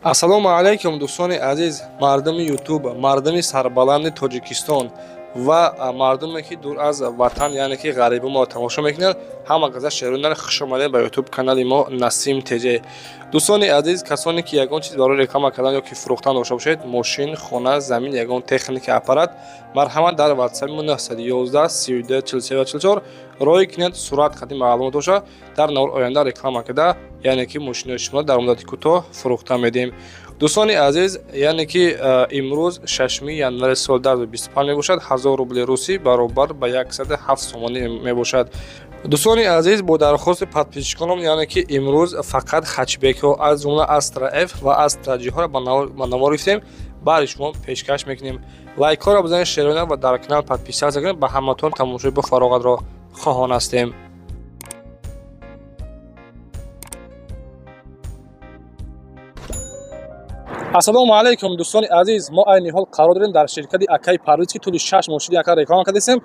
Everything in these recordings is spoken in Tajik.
ассалому алайкум дӯстони азиз, мардуми ютуб, мардуми сарбаланди тоҷикистон ва мардуме ки дур аз ватан, яъне ки ғарибу мо тамошо мекунанд. Ҳамагаза шерунар хуш омадед ба ютуб канали мо Насим ТЖ. дӯстони азиз, касоне ки ягон чиз барои реклама кардан ё ки фурӯхтан дошта бошед, мошин, хона, замин, ягон техника, аппарат, марҳамат дар ватсаби мо 911 32 43 44 роҳи кинед сурат қади маълумот боша дар навор оянда реклама карда, яъне ки мошинои шумо дар муддати кӯтоҳ фурӯхта медиҳем. дӯстони азиз, яъне ки имрӯз 6 январи соли 2025 мебошад. 1000 рубли русӣ баробар ба 107 сомонӣ мебошад. дӯстони азиз, бо дархости подписчиконам, яъне ки имрӯз фақат хачбекҳо аз ҷумла Astra F ва Astra G-ҳоро ба навор гирифтем, бари шумо пешкаш мекунем. Лайкҳоро бизанед, шерона ва дар канал подписатсия кунед. Ба ҳаматон тамошои бо фароғатро хоҳон ҳастем. ассалому алайкум дӯстони азиз, мо айни ҳол қарор дорем дар ширкати Акай Парвиз ки тӯли 6 мошини Ака реклама кардем.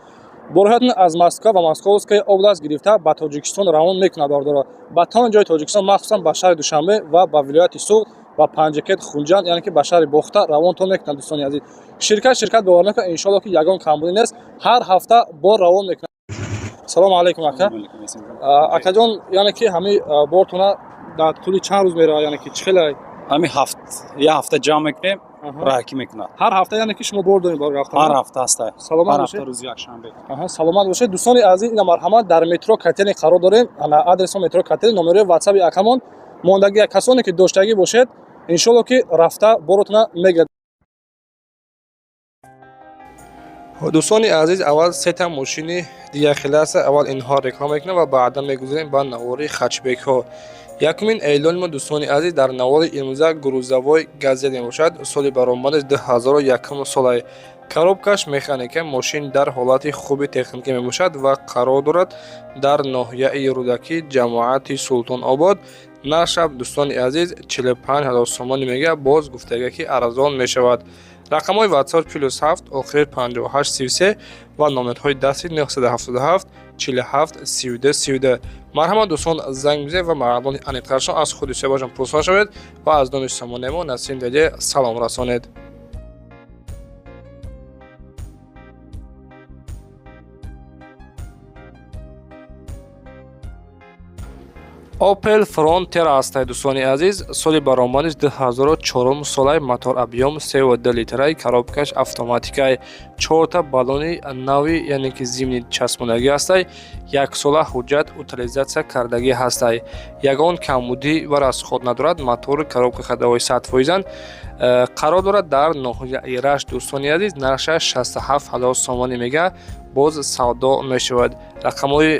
Бороҳатон аз Москва ва Московская област гирифта ба Тоҷикистон равон мекунад бардора. Ба тамоми ҷои Тоҷикистон, махсусан ба шаҳри Душанбе ва ба вилояти Суғд ва Панҷакет Хунҷанд, яъне ки ба шаҳри Бохта равонтон мекунад дӯстони азиз. Ширкат бовар мекунад иншоалло ки ягон камбудӣ нест. Ҳар ҳафта бор равон мекунад. Салому алайкум Ака. Акаҷон, яъне ки ҳами бортона дар тӯли чанд рӯз меравад, яъне ки чхелай ҳами ҳафта ҷамъ мекунем, раҳкӣ мекунад. ҳар ҳафта, яъне ки шумо бор доред барои рафтан? ҳар ҳафта ҳастай. Саломат ҳар бошед. ҳафта рӯзи якшанбе. Саломат бошед. дӯстони азиз, ина марҳамат дар метро Катени қарор дорем. Ана адресо метро Катени, номерои ватсаби Акамон. Мондагия касоне ки доштагӣ бошед, иншоалло ки рафта боротона мегирад. дӯстони азиз, аввал сета мошини дигар хеласта, аввал инҳо реклама мекунем ва баъдан мегузарем ба навори хачбекҳо. Якумин эълони мо дӯстони азиз дар навори имрӯза грузовой газет мебошад. соли баромадаш 2001 солай. Коробкаш механика, мошин дар ҳолати хуби техника мебошад ва қарор дорад дар ноҳияи Рӯдакӣ, ҷамоати Султонобод. Наршаб дӯстони азиз 45 000 сомонӣ мега, боз гуфтага ки арзон мешавад. рақамҳои ватсап +7 охир 58 33 ва номерҳои дасти 977 47 32 32. марҳамат дӯстон, занг бизанед ва маълумоти аниқтаршон аз худи соҳибашон пурсон шавед ва аз номи сомонаи мо Насим ТЖ салом расонед. Opel Frontera ҳастай дӯстони азиз, соли баромадиш 2004 солай, мотор объем 3.2 литраи, коробкаш автоматикай, 4 баллони нави, яъне ки зимни часпондагӣ ҳастай, 1 сола ҳуҷҷат утилизатсия кардагӣ ҳастай. Ягон камбудӣ ва расход надорад. Мотори коробка ходовой 100%. қарор дорад дар ноҳияи Рашт дӯстони азиз. нархаш 67 000 сомонӣ мега, боз савдо мешавад. рақамҳои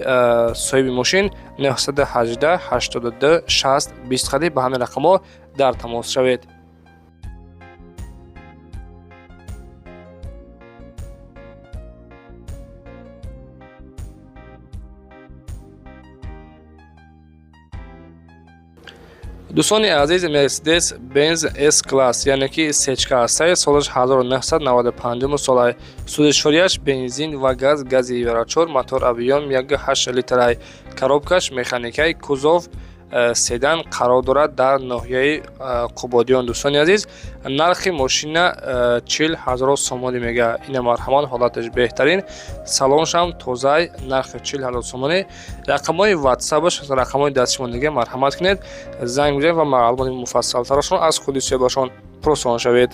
соҳиби мошин 918 82 60 20 ба ҳамин рақамҳо дар тамос шавед. дӯстони азиз, Mercedes Benz S-Class, яъне ки сечка ҳастай, солаш 1995 солай. Судишворияш бензин ва гази Евро-4, мотор объем 1.8 литрай, коробкаш механикаи, кузов седан, қарор дорад дар ноҳияи Қубодиён дӯстони азиз. нархи мошина 40 000 сомонӣ мега. ина марҳамат, ҳолаташ беҳтарин, салоншам тозай, нархи 40 000 сомонӣ. рақамҳои ватсапаш, рақамҳои дастшумондагӣ марҳамат кунед, занг бизанед ва маълумоти муфассалтарашон аз худи соҳибашон пурсон шавед.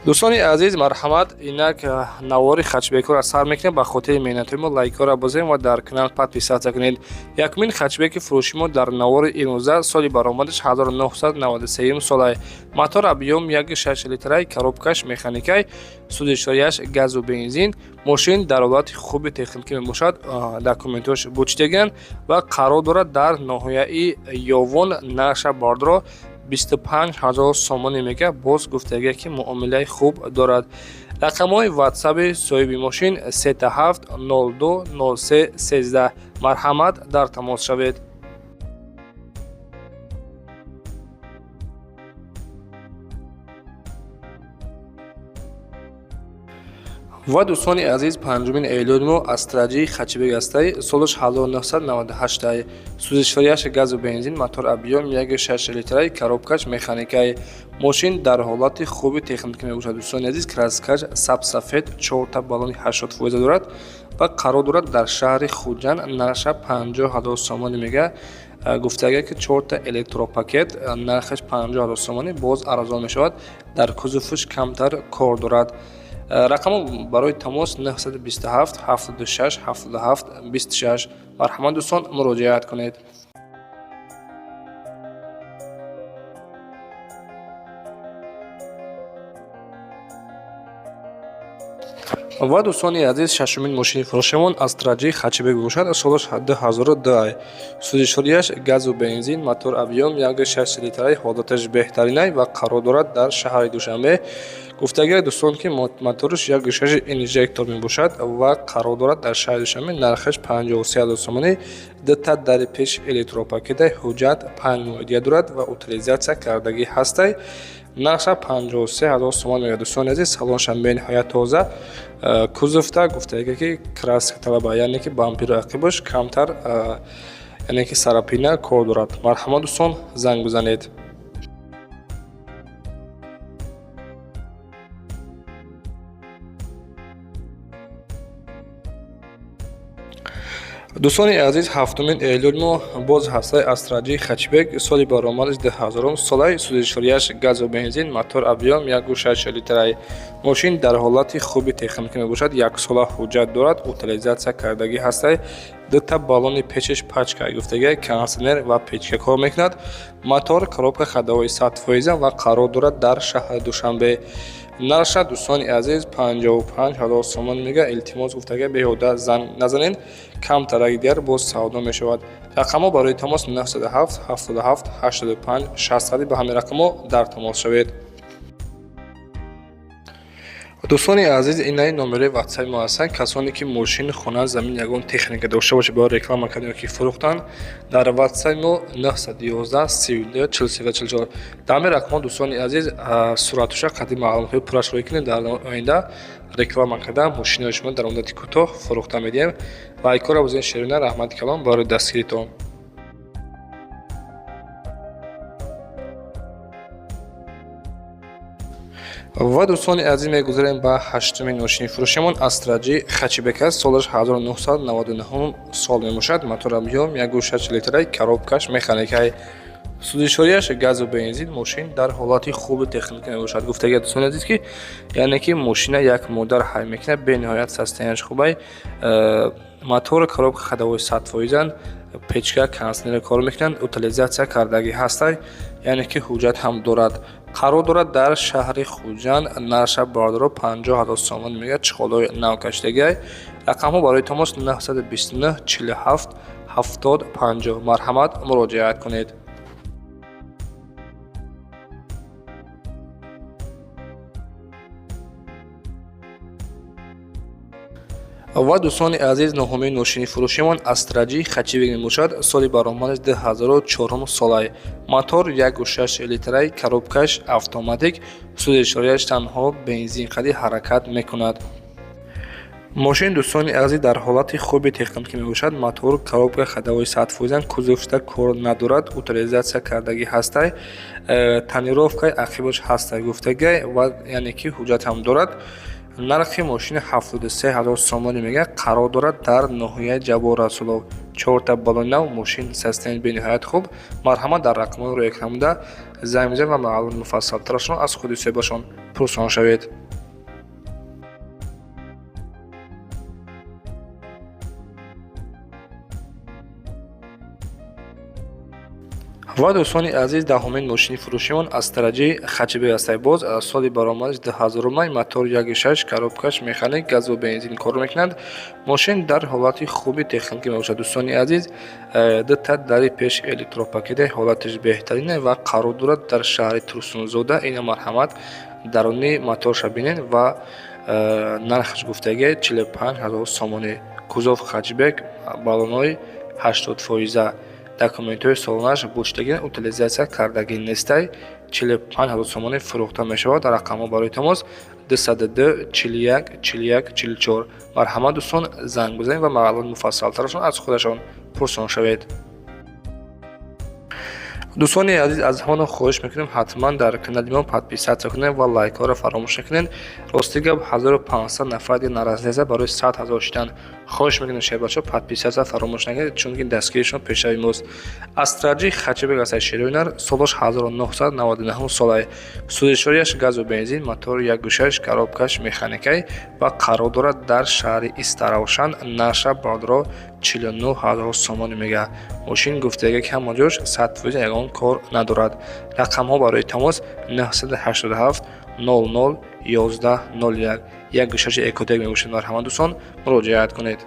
дӯстони азиз, марҳамат, инак навори хачбекҳоро сар мекунем. ба хотири меҳнатҳои мо лайкҳоро бозем ва дар канал подписатсия кунед. Якумин хачбеки фурӯши мо дар навори имрӯза, соли баромадаш 1993 солай. мотор объем 1.6 литрай, коробкаш механикай, судишворияш газу бензин. мошин дар ҳолати хуби техника мебошад, документош бучтеган ва қарор дорад дар ноҳияи Ёвон. нарша бардро 25 000 сомонӣ мега, боз гуфтага ки муомилаи хуб дорад. рақамҳои ватсаби соҳиби мошин 37 02 03 13. марҳамат, дар тамос шавед. ва дӯстони азиз, 5 июли мо Астраҷии Хачибек ҳастай солаш 1998 сӯзишварияш газу бензин мотор объём 1.6 литраи коробкаш механикаи мошин дар ҳолати хуби техникӣ мебошад. Дӯстони азиз, краскаш сабсафед 4 баллони 80% дорад ва қарор дорад дар шаҳри Хуҷанд. Нарша 50,000 сомонӣ мега. Гуфтага ки 4 электропакет нархаш 50,000 сомонӣ боз арзон мешавад. Дар кузуфиш камтар кор дорад. Рақамо барои тамос 927 76 77 26. Марҳамат дӯстон, муроҷиат кунед. ва дӯстони азиз, шашумин мошини фурӯшамон Астраҷии Хачибек бошад. Солаш 2002. Сӯзишварияш газу бензин мотор объём 1.6 литраи ҳолаташ беҳтаринай ва қарор дорад дар шаҳри Душанбе. Гуфтага дӯстон ки мотораш 1.6 инжектор мебошад ва қарор дорад дар шаҳри Душанбе. Нархаш 53,000 сомонӣ. Дата дари пеш электропакетай ҳуҷҷат 5 моҳ идия дорад ва утилизатсия кардагӣ ҳастай. Нарша 53,000 сомон мега. Дӯстони азиз, салоншам бениҳоят тоза. Кузуфта гуфтага ки краска талаба, яъне ки бампери ақибаш камтар, яъне ки сарапина кор дорад. Марҳамат дӯстон, занг бизанед. дӯстони азиз, 7 июли мо боз ҳастаи Астраҷии Хачибек соли баромадаш 2000 солаи сӯзишварияш газу бензин мотор объём 1.6 литраи мошин дар ҳолати хуби техникӣ мебошад. 1 сола ҳуҷҷат дорад, утилизатсия кардагӣ ҳастай. 2 баллони печаш пачка гуфтага кондитсионер ва печка кор мекунад. Мотор коробка ходовои 100% ва қарор дорад дар шаҳри Душанбе. Нарша дӯстони азиз 55,000 сомон мега. Илтимос гуфтага беҳуда занг назанед, камтараги дигар боз савдо мешавад. Рақамо барои тамос 907 77 85 60. ба ҳамин рақамо дар тамос шавед. дӯстони азиз, инаи номераи ватсаи мо ҳастанд. Касоне ки мошин, хона, замин ягон техника дошта бошад, бо реклама кардем ки фурӯхтан, дар ватсаи мо 911 32 43 44. Дар ҳамин рақамо дӯстони азиз, суръатуша қадри маълумотҳои пурра шурӯъ кунед. Дар оянда реклама карда мошинаи шумо дар муддати кӯтоҳ фурӯхта медиҳем. Лайкора бозен шерина. Раҳмати калон барои дастгиритон. ва дӯстони азиз, мегузарем ба 8-мин мошини фурӯшамон Астраҷии Хачибек аст. Солаш 1999 сол мебошад. Мотор объём 1.6 литраи коробкаш механикаи сӯзишварияш газу бензин мошин дар ҳолати хуби техникӣ мебошад. Гуфтага дӯстони азиз ки яъне ки мошина як моддар ҳай мекунад, бениҳоят состоянияш хубай. Мотор коробка ходовои 100%, печка кондитсионер кор мекунанд, утилизатсия кардагӣ ҳастай, яъне ки ҳуҷҷат ҳам дорад. Қарор дорад дар шаҳри Хуҷанд. Нарша бардоро 50,000 сомон мега. Чиқолои навкаштагай. Рақамҳо барои тамос 929 47 70 50. Марҳамат, муроҷиат кунед. ва дӯстони азиз, 9-мин мошини фурӯшамон Астраҷии Хачибек мебошад. соли баромадаш 2004 солаи мотор 1.6 литраи коробкаш автоматик сӯзишварияш танҳо бензин қади ҳаракат мекунад. мошин дӯстони азиз дар ҳолати хуби техникӣ мебошад. Мотор коробка ходовои 100%, кузуфта кор надорад, утилизатсия кардагӣ ҳастай. Тонировкаи ақибаш ҳастай гуфтагай ва яъне ки ҳуҷҷат ҳам дорад. нархи мошини 73,000 сомонӣ мега. Қарор дорад дар ноҳияи Ҷабор Расулов. 4 баллони нав, мошин состоянияш бениҳоят хуб. Марҳамат, дар рақамҳои рӯ экранамуда занг бизанед ва маълумот муфассалтарашон аз худи соҳибашон пурсон шавед. ва дӯстони азиз, 10-мин мошини фурӯшамон Астраҷии Хачибек ҳастай. Боз соли баромадаш 2000 мотор 1.6 коробкаш механик газу бензин кор мекунад. мошин дар ҳолати хуби техникӣ мебошад. дӯстони азиз, дата дари пеш электропакетай ҳолаташ беҳтарина ва қарор дорад дар шаҳри Турсунзода. Ина марҳамат, даруни моторша бинед ва нархаш гуфтага 45,000 сомонӣ. Кузов Хачибек, баллонои 80%. Документҳои солонаш боштагӣ, утилизатсия кардагӣ нестай. 45000 сомонӣ фурӯхта мешавад. Рақамҳо барои тамос 202 41 41 44. марҳамат дӯстон, занг бизанед ва маълумот муфассалтарашон аз худашон пурсон шавед. дӯстони азиз, аз ҳамаон хоҳиш мекунем ҳатман дар канали мо подписатсия кунед ва лайкҳоро фаромӯш накунед. Рости гап 1500 нафар дигар наразилеса барои 100 000 шидан. хоҳиш мекунем шабачо подписатсия фаромӯш накунед, чунки дастгиришон пешави мост. Астраҷи Хачибек ҳастад шеруинар, солаш 1999 солай. Судишварияш газу бензин, мотори 1.6, коробкаш механикай ва қарор дорад дар шаҳри Истаравшан. Наша бадро 49000 сомонӣ мега. мошин гуфтаги ки ҳама ҷош 100% ягон кор надорад. рақамҳо барои тамос 987 00 11 01. 1.6 экотек мебошад. марҳамат дӯстон, муроҷиат кунед.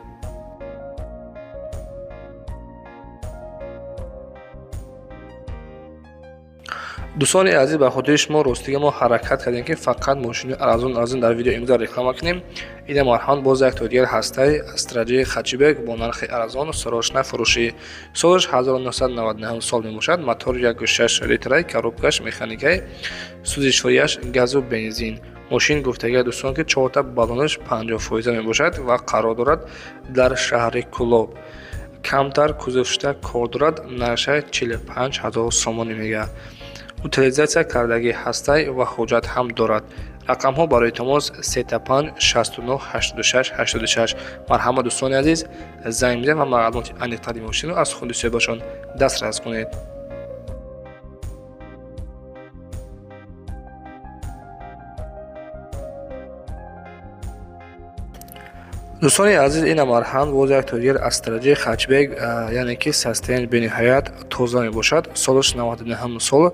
дӯстони азиз, ба хотири шумо ростига мо ҳаракат кардем ки фақат мошини арзон дар видео имрӯз реклама кунем. Ида марҳамат боз як то дигар ҳастаи Астраҷи Хачибек бо нархи арзон сарошна фурӯшӣ. солаш 1999 сол мебошад. мотори 1.6 литрай, коробкаш механикай, сӯзишворияш газу бензин. мошин гуфтаги дӯстон ки 4 баллонаш 50% мебошад ва қарор дорад дар шаҳри Кӯлоб. камтар кузовшита кор дорад. нархаш 45000 сомонӣ мега. утилизатсия кардаги ҳастай ва ҳуҷҷат ҳам дорад. рақамҳо барои тамос 35 69 86 86. марҳамат дӯстони азиз, занг бизанед ва маълумоти аниқтари мошинро аз худи соҳибашон дастрас кунед. дӯстони азиз, ина марҳамат боз як то дигар Астраҷи Хачибек, яъне ки састен бениҳоят тоза мебошад. солаш 99 сол.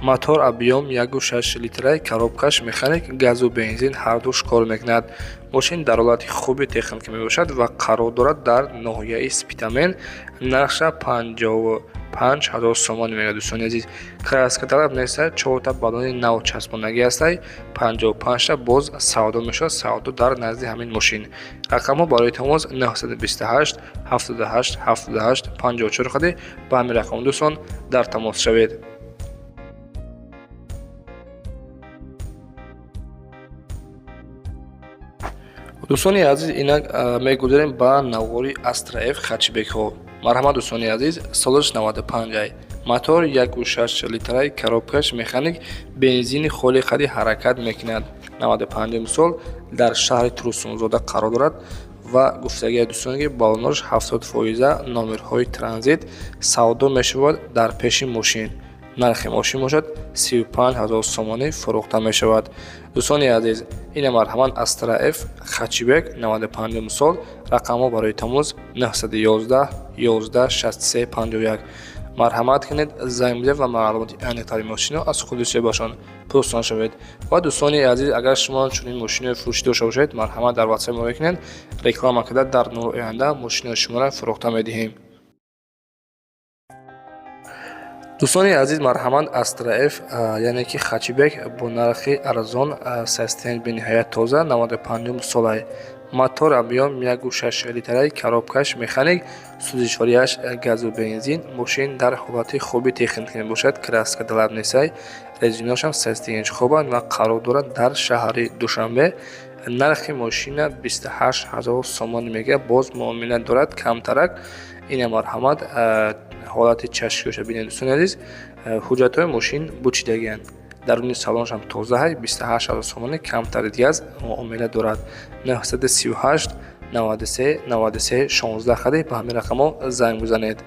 мотор объем 1.6 литрай, коробкаш механик, газу бензин ҳардуш кор мекунад. мошин дар ҳолати хуби техника мебошад ва қарор дорад дар ноҳияи Спитамен. нархша 55000 сомонӣ мега. дӯстони азиз, краска талаб неста. 4 баллони нав часпондагӣ ҳастай. 55 боз савдо мешавад. савдо дар назди ҳамин мошин. рақамҳо барои тамос 928 78 78 54 хади. ба ҳамин рақам дӯстон дар тамос шавед. дӯстони азиз, инак мегузарем ба навори Астра-F Хачибекҳо. марҳамат дӯстони азиз, солаш 95. мотор 1.6 литрай, коробкаш механик, бензини холи хади ҳаракат мекунад. 95 сол. дар шаҳри Турсунзода қарор дорад ва гуфтаги дӯстони ки баллонош 70%, номерҳои транзит, савдо мешавад дар пеши мошин. нархи мошин бошад 35000 сомонӣ фурӯхта мешавад. дӯстони азиз, ина марҳамат Астра-F Хачибек 95 сол. рақамҳо барои тамос 911 11 63 51. марҳамат кунед, занг бизанед ва маълумоти аниқтари мошинро аз худи соҳибашон пурсон шавед. ва дӯстони азиз, агар шумо чунин мошинҳои фурӯшӣ дошта бошед, марҳамат дар ватсап мо мекунед. реклама карда дар нури оянда мошинҳои шуморо фурӯхта медиҳем. дӯстони азиз, марҳамат Астра-F яъне ки Хачибек бо нархи арзон састен бениҳоят тоза 95 солай. мотор объем 1.6 литрай, коробкаш механик, сӯзишворияш газу бензин. мошин дар ҳолати хуби техника мебошад. краска талаб нестай. резинашам 6 инч хобанд ва қарор дорад дар шаҳри Душанбе. нархи мошина 28000 сомонӣ мега. боз муомила дорад камтарак. ина марҳамат ҳолати чашкиёша бинед. дӯстони азиз, ҳуҷҷатҳои мошин бучидагианд. даруни салоншам тозаҳай. 28000 сомонӣ камтари дигар муомила дорад. 938 93 93 16 хади. ба ҳамин рақамҳо занг бизанед.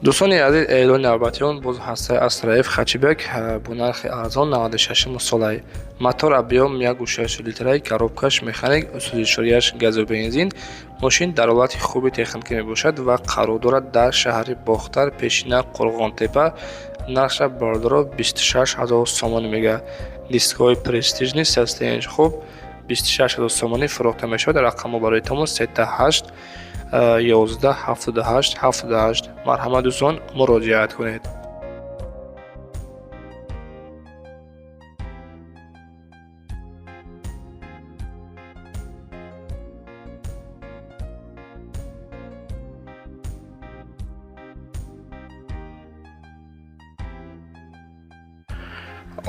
дӯстони азиз, эълони навбатиён боз ҳастаи Астра-F Хачибек бо нархи арзон 96 солай. мотор объем 1.6 литрай, коробкаш механик, сӯзишворияш газу бензин. мошин дар ҳолати хуби техника мебошад ва қарор дорад дар шаҳри Бохтар, пешина Қурғонтепа. нархша бардоро 26000 сомонӣ мега. дискҳои престижни 6 инч хуб 26000 сомонӣ фурӯхта мешавад. рақамҳо барои тамос 38 11 78 78. марҳамат дӯстон, муроҷиат кунед.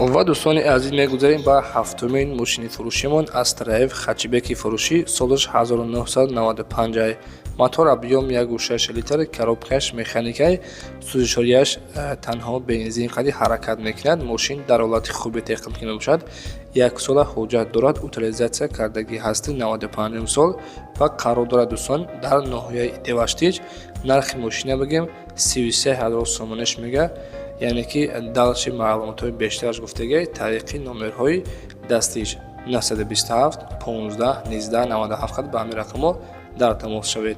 ва дӯстони азиз мегузарем ба ҳафтумин мошини фурӯшимон Астраев Хачибеки фурӯшӣ солаш 1995 мотор объем 1.6 литр коробкаш механикай сӯзишворияш танҳо бензин қади ҳаракат мекунад. Мошин дар ҳолати хуби техникӣ мебошад. 1 сола ҳуҷҷат дорад. утилизатсия кардагӣ ҳасти 95 сол ва қарор дорад дӯстон дар ноҳияи Деваштич. нархи мошина бигем 33000 сомонаш мега, яъне ки далши маълумотҳои бештараш гуфтагай тариқи номерҳои дастиш 927 15 19 97 ба ҳамин рақамҳо дар тамос шавед.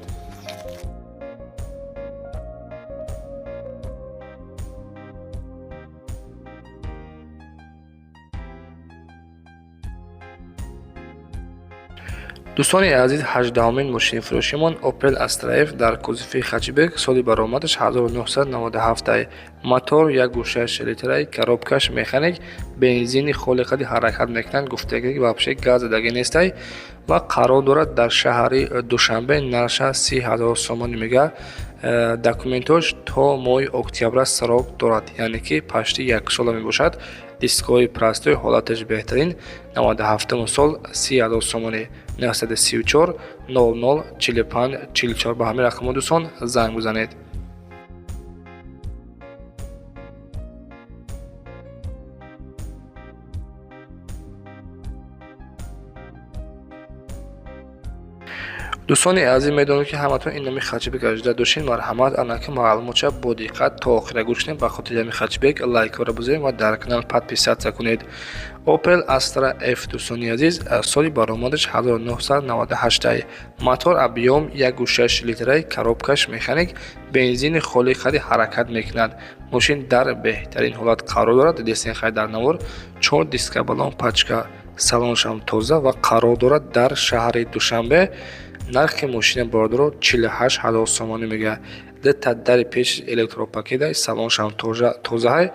дӯстони азиз 18-мин мошини фурӯшимон Opel Астраев дар кузуфи Хачибек соли баромадаш 1997 мотор 1.6 литраи коробкаш механик бензини холе қади ҳаракат мекунад гуфтаги вабше газдаги нестай ва қарор дорад дар шаҳри Душанбе нарша 30,000 сомонӣ мега. документош то моҳи октябра сарок дорад, яъне ки пашти 1 сола мебошад. дискои простой ҳолаташ беҳтарин 97 сол 30,000 сомонӣ 934 00 45 44 ба ҳамин рақамҳо дӯстон занг бизанед. дӯстони азиз медонед ки ҳаматон ин номи Хачибек ажда дошин. марҳамат анаки маълумотша бо диққат то охира гӯш кунед. ба хотири ҳами Хачибек лайкора бизоед ва дар канал подписатсия кунед. Opel Astra F дӯстони азиз соли баромадаш 1998 мотор объем 1.6 литраи коробкаш механик бензини холи қади ҳаракат мекунад. мошин дар беҳтарин ҳолат қарор дорад. десенхай дар навор 4 диска балон пачка салоншам тоза ва қарор дорад дар шаҳри Душанбе. нархи мошина бордоро 48,000 сомонӣ мега. дари пеш электропакетай салоншам тозаҳай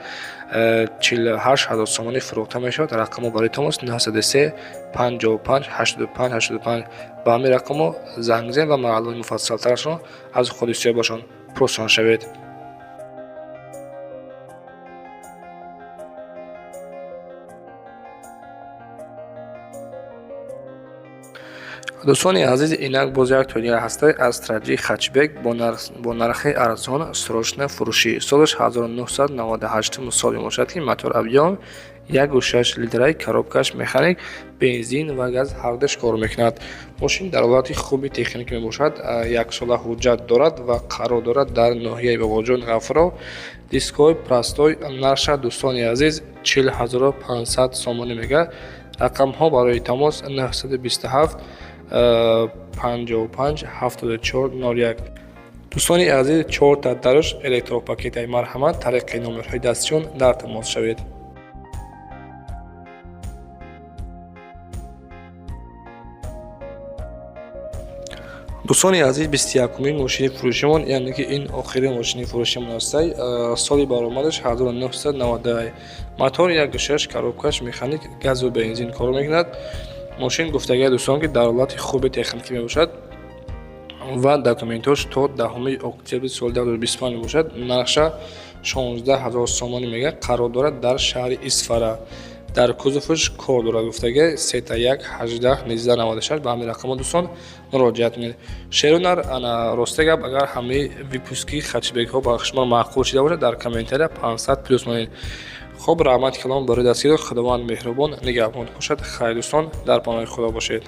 48,000 сомонӣ фурӯхта мешавад. рақамо барои тамос 933 55 85 85 ба ҳамин рақамо занг бизанед ва маълумоти муфассалтарашро аз худи соҳибашон пурсон шавед. дӯстони азиз инак боз як тони ҳастай Астраҷи Хачибек бо нархи арзон срочна фурӯшӣ солаш 1998 сол мебошад ки мотор объем 1.6 литраи коробкаш механик бензин ва газ ҳардаш кор мекунад. мошин дар ҳолати хуби техникӣ мебошад. 1 сола ҳуҷҷат дорад ва қарор дорад дар ноҳияи бобоҷон ғафуров. дискои простой нарша дӯстони азиз 40500 сомонӣ мега. рақамҳо барои тамос 927 55 74 01. дӯстони азиз 4 дарош электропакетай марҳамат тариқи номерҳои дастишон дар тамос шавед. дӯстони азиз 21-мин мошини фурӯшимон, яъне ки ин охирин мошини фурӯшимон ҳастай. соли баромадаш 1990 мотор 1.6 коробкаш механик газу бензин кор мекунад. мошин гуфтагии дӯстон ки дар ҳолати хуби техникӣ мебошад ва документош то 10 октябри соли 2025 мебошад. нарша 16000 сомонӣ мега. қарор дорад дар шаҳри Исфара. дар кузуфаш кор дорад гуфтагай 31 18 1996 ба ҳамин рақамо дӯстон муроҷиат кунед. шерунар ана росте гап агар ҳамаи випуски Хачибекҳо ба шумо маъқул шуда бошад дар комментария 500 плюс монед. خب رحمت کلام برای دستگیر خداوند مهربان نگهبان باشد. خیر دوستان در پناه خدا باشید.